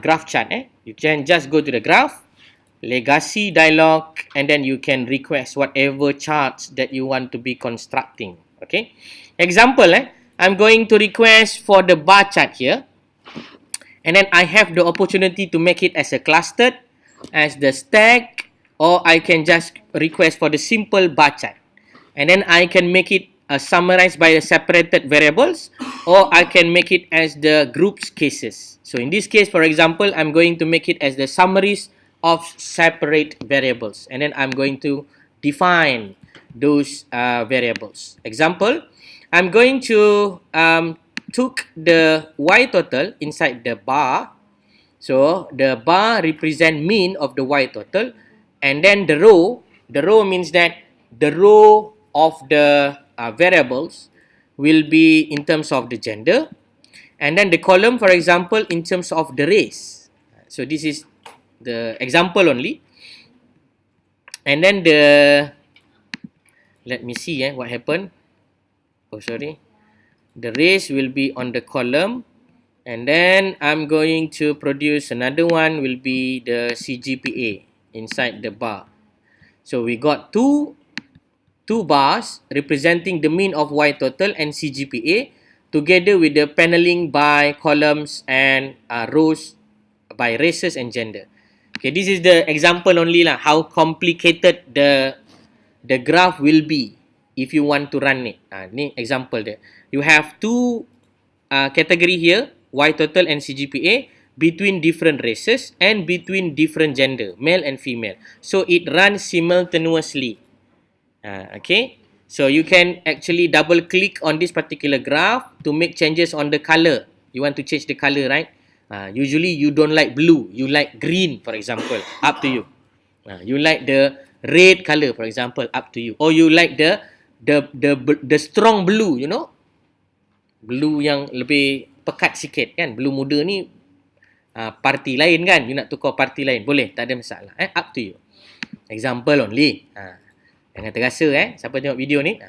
graph chart. You can just go to the graph, legacy dialog, and then you can request whatever charts that you want to be constructing. Okay. Example, I'm going to request for the bar chart here, and then I have the opportunity to make it as a clustered, as the stack, or I can just request for the simple bar chart, and then I can make it summarized by the separated variables, or I can make it as the groups cases. So in this case, for example, I'm going to make it as the summaries of separate variables, and then I'm going to define those variables. Example, I'm going to took the y total inside the bar. So the bar represent mean of the y total, and then the row means that the row of the variables will be in terms of the gender, and then the column, for example, in terms of the race. So this is the example only, and then let me see what happened. The race will be on the column, and then I'm going to produce another one, will be the CGPA inside the bar. So we got two bars representing the mean of y total and CGPA, together with the paneling by columns and rows by races and gender. Okay, this is the example only lah, how complicated the graph will be if you want to run it. Ni example dia. You have two category here, y total and CGPA, between different races and between different gender, male and female. So it runs simultaneously. Okay, so you can actually double click on this particular graph to make changes on the color. You want to change the color, right? Usually you don't like blue, you like green, for example. Up to you. You like the red color, for example. Up to you. Or you like the strong blue, you know, blue yang lebih pekat sikit kan. Blue muda ni parti lain kan. You nak tukar parti lain, boleh, tak ada masalah. Up to you. Example only. Jangan terasa siapa tengok video ni.